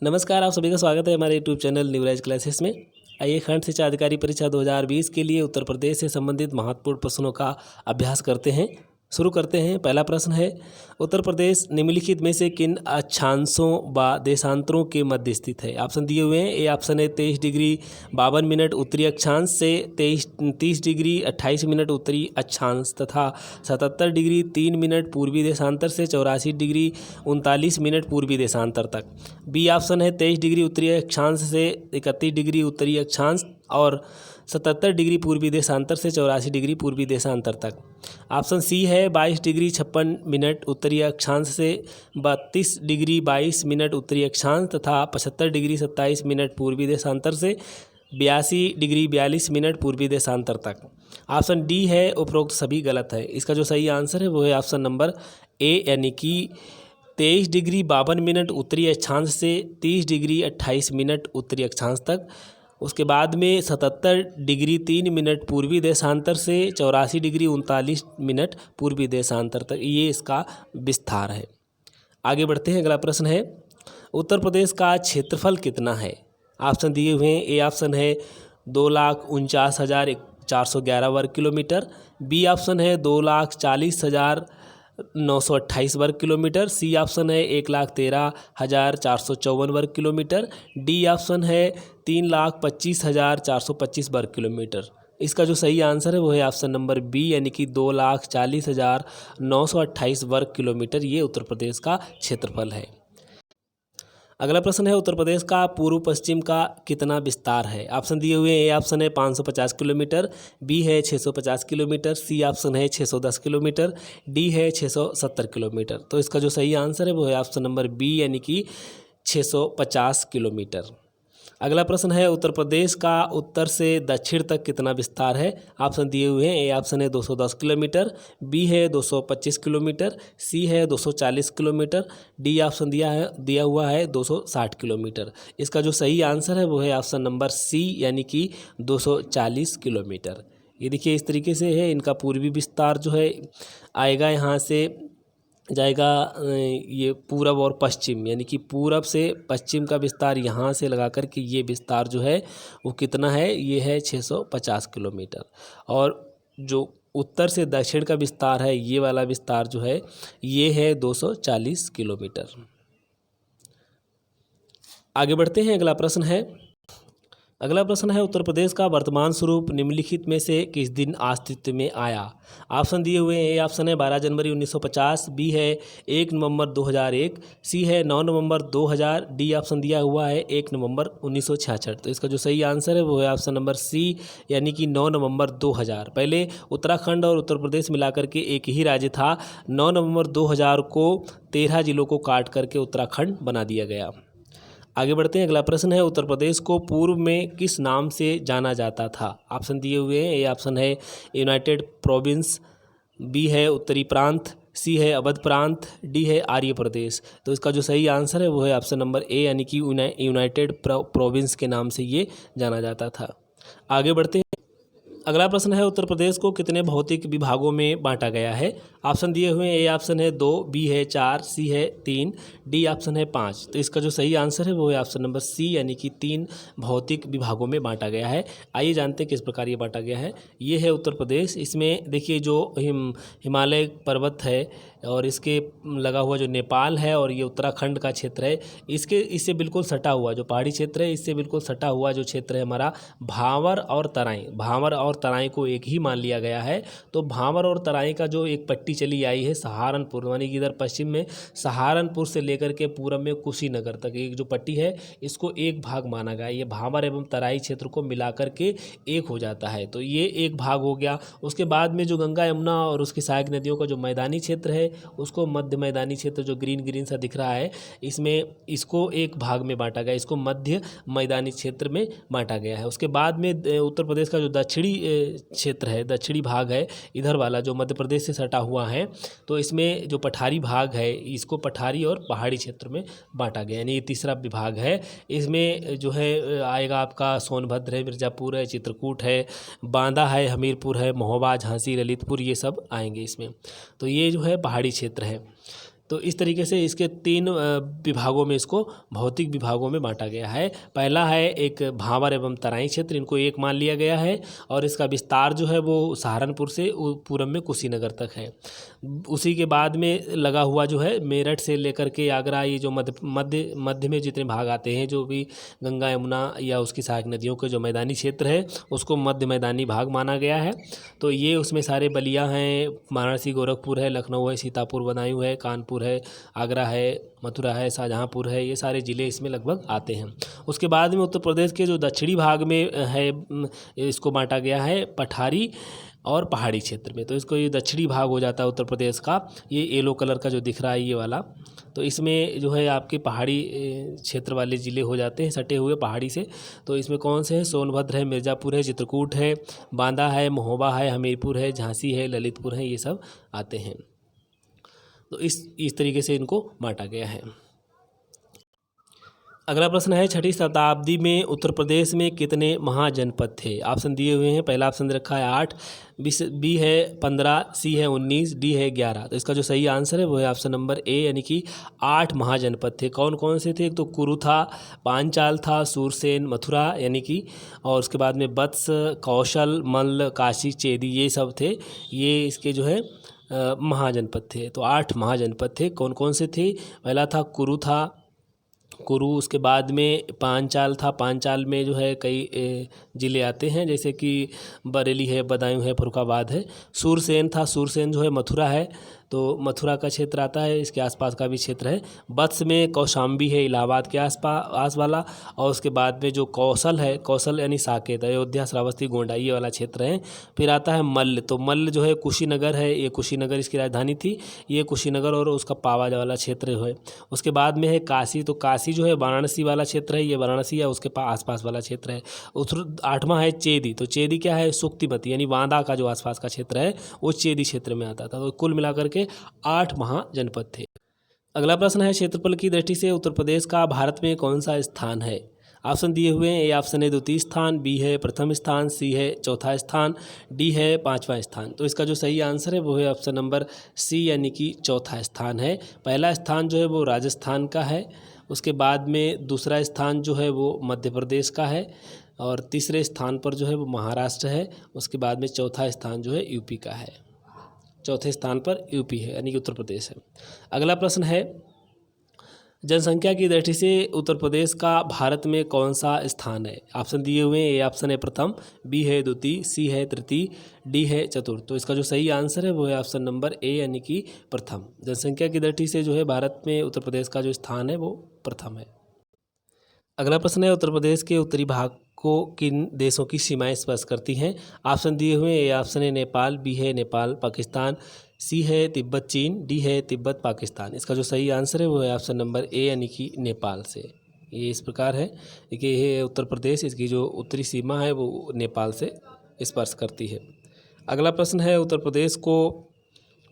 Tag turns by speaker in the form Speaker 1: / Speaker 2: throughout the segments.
Speaker 1: नमस्कार, आप सभी का स्वागत है हमारे यूट्यूब चैनल न्यूराइज क्लासेस में। आइए खंड शिक्षा अधिकारी परीक्षा 2020 के लिए उत्तर प्रदेश से संबंधित महत्वपूर्ण प्रश्नों का अभ्यास करते हैं। शुरू करते हैं। पहला प्रश्न है, उत्तर प्रदेश निम्नलिखित में से किन अक्षांशों व देशांतरों के मध्य स्थित है। ऑप्शन दिए हुए हैं। ए ऑप्शन है 23 डिग्री 52 मिनट उत्तरी अक्षांश से 30 डिग्री 28 मिनट उत्तरी अक्षांश तथा 77 डिग्री 3 मिनट पूर्वी देशांतर से 84 डिग्री 39 मिनट पूर्वी देशांतर तक। बी ऑप्शन है 23 डिग्री उत्तरी अक्षांश से 31 डिग्री उत्तरी अक्षांश और 77 डिग्री पूर्वी देशांतर से 84 डिग्री पूर्वी देशांतर तक। ऑप्शन सी है 22 डिग्री 56 मिनट उत्तरी अक्षांश से 32 डिग्री 22 मिनट उत्तरी अक्षांश तथा 75 डिग्री 27 मिनट पूर्वी देशांतर से 82 डिग्री 42 मिनट पूर्वी देशांतर तक। ऑप्शन डी है उपरोक्त सभी गलत है। इसका जो सही आंसर है वो है ऑप्शन नंबर ए, यानी कि 23 डिग्री 52 मिनट उत्तरी अक्षांश से 30 डिग्री 28 मिनट उत्तरी अक्षांश तक। उसके बाद में 77 डिग्री 3 मिनट पूर्वी देशांतर से 84 डिग्री 39 मिनट पूर्वी देशांतर तक, ये इसका विस्तार है। आगे बढ़ते हैं। अगला प्रश्न है, उत्तर प्रदेश का क्षेत्रफल कितना है। ऑप्शन दिए हुए हैं। ए ऑप्शन है 2,49,411 वर्ग किलोमीटर। बी ऑप्शन है 2,40,928 वर्ग किलोमीटर। सी ऑप्शन है 1,13,454 वर्ग किलोमीटर। डी ऑप्शन है 3,25,425 वर्ग किलोमीटर। इसका जो सही आंसर है वो है ऑप्शन नंबर बी, यानी कि 2,40,928 वर्ग किलोमीटर। ये उत्तर प्रदेश का क्षेत्रफल है। अगला प्रश्न है, उत्तर प्रदेश का पूर्व पश्चिम का कितना विस्तार है। ऑप्शन दिए हुए हैं। ए ऑप्शन है 550 किलोमीटर। बी है 650 किलोमीटर। सी ऑप्शन है 610 किलोमीटर। डी है 670 किलोमीटर। तो इसका जो सही आंसर है वो है ऑप्शन नंबर बी, यानी कि 650 किलोमीटर। अगला प्रश्न है, उत्तर प्रदेश का उत्तर से दक्षिण तक कितना विस्तार है। ऑप्शन दिए हुए हैं। ए ऑप्शन है 210 किलोमीटर। बी है 225 किलोमीटर। सी है 240 किलोमीटर। डी ऑप्शन दिया हुआ है 260 किलोमीटर। इसका जो सही आंसर है वो है ऑप्शन नंबर सी, यानी कि 240 किलोमीटर। ये देखिए इस तरीके से है। इनका पूर्वी विस्तार जो है आएगा, यहाँ से जाएगा ये पूरब और पश्चिम, यानी कि पूरब से पश्चिम का विस्तार यहाँ से लगा कर के ये विस्तार जो है वो कितना है, ये है 650 किलोमीटर। और जो उत्तर से दक्षिण का विस्तार है, ये वाला विस्तार जो है ये है 240 किलोमीटर। आगे बढ़ते हैं। अगला प्रश्न है, उत्तर प्रदेश का वर्तमान स्वरूप निम्नलिखित में से किस दिन अस्तित्व में आया। ऑप्शन दिए हुए हैं। ए ऑप्शन है 12 जनवरी 1950। बी है 1 नवंबर 2001। सी है 9 नवंबर 2000। डी ऑप्शन दिया हुआ है 1 नवंबर 1966। तो इसका जो सही आंसर है वो है ऑप्शन नंबर सी, यानी कि 9 नवंबर 2000। पहले उत्तराखंड और उत्तर प्रदेश मिलाकर के एक ही राज्य था। 9 नवंबर 2000 को 13 जिलों को काट करके उत्तराखंड बना दिया गया। आगे बढ़ते हैं। अगला प्रश्न है, उत्तर प्रदेश को पूर्व में किस नाम से जाना जाता था। ऑप्शन दिए हुए हैं। ए ऑप्शन है यूनाइटेड प्रोविंस। बी है उत्तरी प्रांत। सी है अवध प्रांत। डी है आर्य प्रदेश। तो इसका जो सही आंसर है वो है ऑप्शन नंबर ए, यानी कि यूनाइटेड प्रोविंस के नाम से ये जाना जाता था। आगे बढ़ते हैं। अगला प्रश्न है, उत्तर प्रदेश को कितने भौतिक विभागों में बांटा गया है। ऑप्शन दिए हुए हैं। ए ऑप्शन है 2। बी है 4। सी है 3। डी ऑप्शन है 5। तो इसका जो सही आंसर है वो है ऑप्शन नंबर सी, यानी कि 3 भौतिक विभागों में बांटा गया है। आइए जानते हैं किस प्रकार ये बांटा गया है। ये है उत्तर प्रदेश। इसमें देखिए जो हिमालय पर्वत है और इसके लगा हुआ जो नेपाल है और ये उत्तराखंड का क्षेत्र है, इससे बिल्कुल सटा हुआ जो पहाड़ी क्षेत्र है, इससे बिल्कुल सटा हुआ जो क्षेत्र है हमारा भांवर और तराई। भांवर और तराई को एक ही मान लिया गया है। तो भांवर और तराई का जो एक पट्टी चली आई है सहारनपुर, यानी कि इधर पश्चिम में सहारनपुर से लेकर के पूरब में कुशीनगर तक एक जो पट्टी है, इसको एक भाग माना गया। ये भांवर एवं तराई क्षेत्र को मिलाकर के एक हो जाता है। तो ये एक भाग हो गया। उसके बाद में जो गंगा यमुना और उसकी सहायक नदियों का जो मैदानी क्षेत्र है, उसको मध्य मैदानी क्षेत्र जो ग्रीन सा दिख रहा है, इसमें इसको एक भाग में बांटा गया। इसको मध्य मैदानी क्षेत्र में बांटा गया है। उसके बाद में उत्तर प्रदेश का जो दक्षिणी क्षेत्र है, दक्षिणी भाग है, इधर वाला जो मध्य प्रदेश से सटा हुआ है, तो इसमें जो पठारी भाग है, इसको पठारी और पहाड़ी क्षेत्र में बांटा गया, यानी ये तीसरा विभाग है। इसमें जो है आएगा आपका सोनभद्र है, मिर्ज़ापुर है, चित्रकूट है, बांदा है, हमीरपुर है, महोबा, झांसी, ललितपुर, ये सब आएंगे इसमें। तो ये जो है पहाड़ी क्षेत्र है। तो इस तरीके से इसके 3 विभागों में, इसको भौतिक विभागों में बांटा गया है। पहला है एक भांवर एवं तराई क्षेत्र, इनको एक मान लिया गया है, और इसका विस्तार जो है वो सहारनपुर से पूरब में कुशीनगर तक है। उसी के बाद में लगा हुआ जो है मेरठ से लेकर के आगरा, ये जो मध्य में जितने भाग आते हैं, जो भी गंगा यमुना या उसकी सहायक नदियों के जो मैदानी क्षेत्र है उसको मध्य मैदानी भाग माना गया है। तो ये उसमें सारे बलिया हैं, वाराणसी गोरखपुर है, लखनऊ है, सीतापुर बदायूं है, कानपुर है, आगरा है, मथुरा है, शाहजहाँपुर है, ये सारे ज़िले इसमें लगभग आते हैं। उसके बाद में उत्तर प्रदेश के जो दक्षिणी भाग में है, इसको बांटा गया है पठारी और पहाड़ी क्षेत्र में। तो इसको ये दक्षिणी भाग हो जाता है उत्तर प्रदेश का। ये येलो कलर का जो दिख रहा है ये वाला, तो इसमें जो है आपके पहाड़ी क्षेत्र वाले ज़िले हो जाते हैं सटे हुए पहाड़ी से। तो इसमें कौन से हैं? सोनभद्र है, मिर्ज़ापुर है, चित्रकूट है, बांदा है, महोबा है, हमीरपुर है, झांसी है, ललितपुर है, ये सब आते हैं। तो इस तरीके से इनको बांटा गया है। अगला प्रश्न है, 6वीं शताब्दी में उत्तर प्रदेश में कितने महाजनपद थे? ऑप्शन दिए हुए हैं। पहला ऑप्शन रखा है 8, बी है 15, सी है 19, डी है 11। तो इसका जो सही आंसर है वो है ऑप्शन नंबर ए, यानी कि 8 महाजनपद थे। कौन कौन से थे? तो कुरु था, पांचाल था, सूरसेन, मथुरा यानी कि, और उसके बाद में वत्स, कौशल, मल्ल, काशी, चेदी, ये सब थे। ये इसके जो है महाजनपद थे। तो 8 महाजनपद थे। कौन कौन से थे? पहला था कुरु था, कुरु, उसके बाद में पांचाल था, पांचाल में जो है कई ज़िले आते हैं, जैसे कि बरेली है, बदायूं है, फर्रुखाबाद है। सूरसेन था, सूरसेन जो है मथुरा है, तो मथुरा का क्षेत्र आता है, इसके आसपास का भी क्षेत्र है। वत्स में कौशाम्बी है, इलाहाबाद के आस वाला, और उसके बाद में जो कौशल है, कौशल यानी साकेत, अयोध्या, श्रावस्ती, गोंडा, ये वाला क्षेत्र है। फिर आता है मल्ल, तो मल्ल जो है कुशीनगर है, ये कुशीनगर इसकी राजधानी थी, ये कुशीनगर और उसका पावा वाला क्षेत्र है। उसके बाद में है काशी, तो काशी जो है वाराणसी वाला क्षेत्र है, ये वाराणसी या उसके आसपास वाला क्षेत्र है। उस 8वां है चेदी, तो चेदी क्या है? सुक्तिमती यानी बांदा का जो आसपास का क्षेत्र है वो चेदी क्षेत्र में आता था। तो कुल मिलाकर के 8 महाजनपद थे। अगला प्रश्न है, क्षेत्रफल की दृष्टि से उत्तर प्रदेश का भारत में कौन सा स्थान है? ऑप्शन दिए हुए हैं। ए ऑप्शन है द्वितीय स्थान, बी है प्रथम स्थान, सी है चौथा स्थान, डी है 5वां स्थान। तो इसका जो सही आंसर है वो है ऑप्शन नंबर सी, यानी कि चौथा स्थान है। पहला स्थान जो है वो राजस्थान का है, उसके बाद में दूसरा स्थान जो है वो मध्य प्रदेश का है, और तीसरे स्थान पर जो है वो महाराष्ट्र है, उसके बाद में चौथा स्थान जो है यूपी का है। चौथे स्थान पर यूपी है, यानी कि उत्तर प्रदेश है। अगला प्रश्न है, जनसंख्या की दृष्टि से उत्तर प्रदेश का भारत में कौन सा स्थान है? ऑप्शन दिए हुए हैं। ए ऑप्शन है प्रथम, बी है द्वितीय, सी है तृतीय, डी है चतुर्थ। तो इसका जो सही आंसर है वो है ऑप्शन नंबर ए, यानी कि प्रथम। जनसंख्या की दृष्टि से जो है भारत में उत्तर प्रदेश का जो स्थान है वो प्रथम है। अगला प्रश्न है, उत्तर प्रदेश के उत्तरी भाग को किन देशों की सीमाएं स्पर्श करती हैं? ऑप्शन दिए हुए हैं। ए ऑप्शन है नेपाल, बी है नेपाल पाकिस्तान, सी है तिब्बत चीन, डी है तिब्बत पाकिस्तान। इसका जो सही आंसर है वो है ऑप्शन नंबर ए, यानी कि नेपाल से। ये इस प्रकार है, देखिए ये उत्तर प्रदेश, इसकी जो उत्तरी सीमा है वो नेपाल से स्पर्श करती है। अगला प्रश्न है, उत्तर प्रदेश को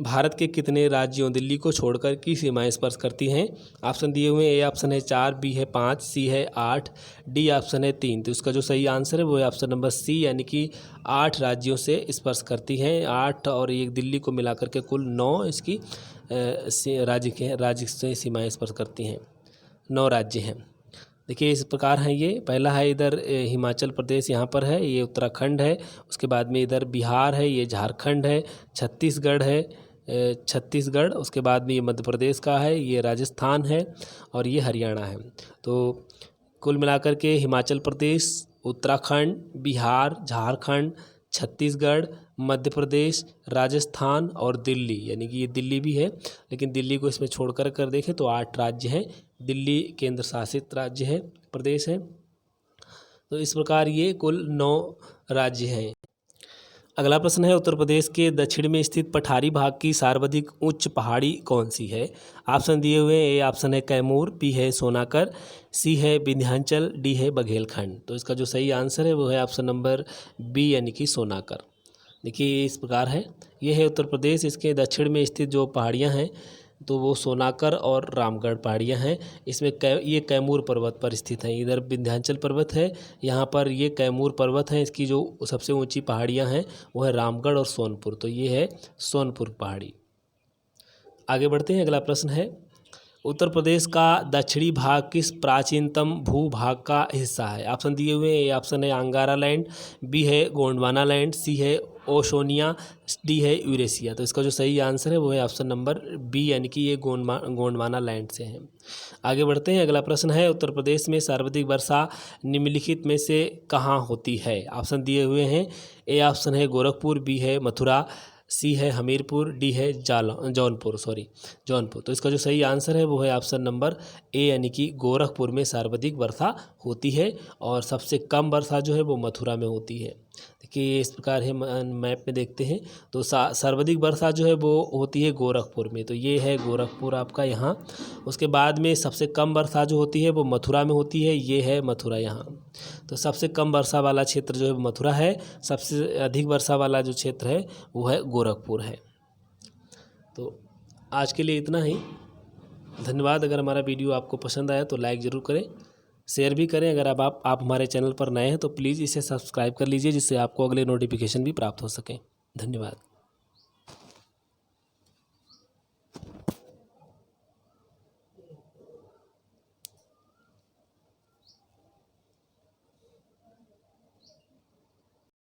Speaker 1: भारत के कितने राज्यों, दिल्ली को छोड़कर की सीमाएं स्पर्श करती हैं? ऑप्शन दिए हुए हैं। ए ऑप्शन है 4, बी है 5, सी है 8, डी ऑप्शन है 3। तो इसका जो सही आंसर है वो है ऑप्शन नंबर सी, यानी कि 8 राज्यों से स्पर्श करती हैं। 8 और एक दिल्ली को मिलाकर के कुल 9 इसकी राज्य से सीमाएँ स्पर्श करती हैं। 9 राज्य हैं। देखिए इस प्रकार हैं ये। पहला है इधर हिमाचल प्रदेश, यहाँ पर है, ये उत्तराखंड है। उसके बाद में इधर बिहार है, ये झारखंड है, छत्तीसगढ़ है, छत्तीसगढ़, उसके बाद में ये मध्य प्रदेश का है, ये राजस्थान है, और ये हरियाणा है। तो कुल मिलाकर के हिमाचल प्रदेश, उत्तराखंड, बिहार, झारखंड, छत्तीसगढ़, मध्य प्रदेश, राजस्थान और दिल्ली, यानी कि ये दिल्ली भी है, लेकिन दिल्ली को इसमें छोड़कर देखें तो 8 राज्य हैं। दिल्ली केंद्र शासित राज्य है, प्रदेश है। तो इस प्रकार ये कुल 9 राज्य हैं। अगला प्रश्न है, उत्तर प्रदेश के दक्षिण में स्थित पठारी भाग की सर्वाधिक उच्च पहाड़ी कौन सी है? ऑप्शन दिए हुए हैं। ए ऑप्शन है कैमूर, बी है सोनाकर, सी है विंध्याचल, डी है बघेलखंड। तो इसका जो सही आंसर है वो है ऑप्शन नंबर बी, यानी कि सोनाकर। देखिए इस प्रकार है, ये है उत्तर प्रदेश, इसके दक्षिण में स्थित जो पहाड़ियाँ हैं तो वो सोनाकर और रामगढ़ पहाड़ियाँ हैं। इसमें ये कैमूर पर्वत पर स्थित हैं। इधर विंध्याचल पर्वत है, यहाँ पर ये कैमूर पर्वत है। इसकी जो सबसे ऊंची पहाड़ियाँ हैं वो है रामगढ़ और सोनपुर। तो ये है सोनपुर पहाड़ी। आगे बढ़ते हैं। अगला प्रश्न है, उत्तर प्रदेश का दक्षिणी भाग किस प्राचीनतम भूभाग का हिस्सा है? ऑप्शन दिए हुए हैं। ए ऑप्शन है अंगारा लैंड, बी है गोंडवाना लैंड, सी है ओशोनिया, डी है यूरेशिया। तो इसका जो सही आंसर है वो है ऑप्शन नंबर बी, यानी कि ये गोंडवाना लैंड से है। आगे बढ़ते हैं। अगला प्रश्न है, उत्तर प्रदेश में सर्वाधिक वर्षा निम्नलिखित में से कहाँ होती है? ऑप्शन दिए हुए हैं। ए ऑप्शन है गोरखपुर, बी है मथुरा, सी है हमीरपुर, डी है जौनपुर। तो इसका जो सही आंसर है वो है ऑप्शन नंबर ए, यानी कि गोरखपुर में सर्वाधिक वर्षा होती है और सबसे कम वर्षा जो है वो मथुरा में होती है। देखिए इस प्रकार है, मैप में देखते हैं तो सर्वाधिक वर्षा जो है वो होती है गोरखपुर में, तो ये है गोरखपुर आपका यहाँ। उसके बाद में सबसे कम वर्षा जो होती है वो मथुरा में होती है, ये है मथुरा यहाँ। तो सबसे कम वर्षा वाला क्षेत्र जो है वो मथुरा है, सबसे अधिक वर्षा वाला जो क्षेत्र है वो है गोरखपुर है। तो आज के लिए इतना ही, धन्यवाद। अगर हमारा वीडियो आपको पसंद आया तो लाइक ज़रूर करें, शेयर भी करें। अगर आप हमारे चैनल पर नए हैं तो प्लीज़ इसे सब्सक्राइब कर लीजिए, जिससे आपको अगले नोटिफिकेशन भी प्राप्त हो सकें। धन्यवाद।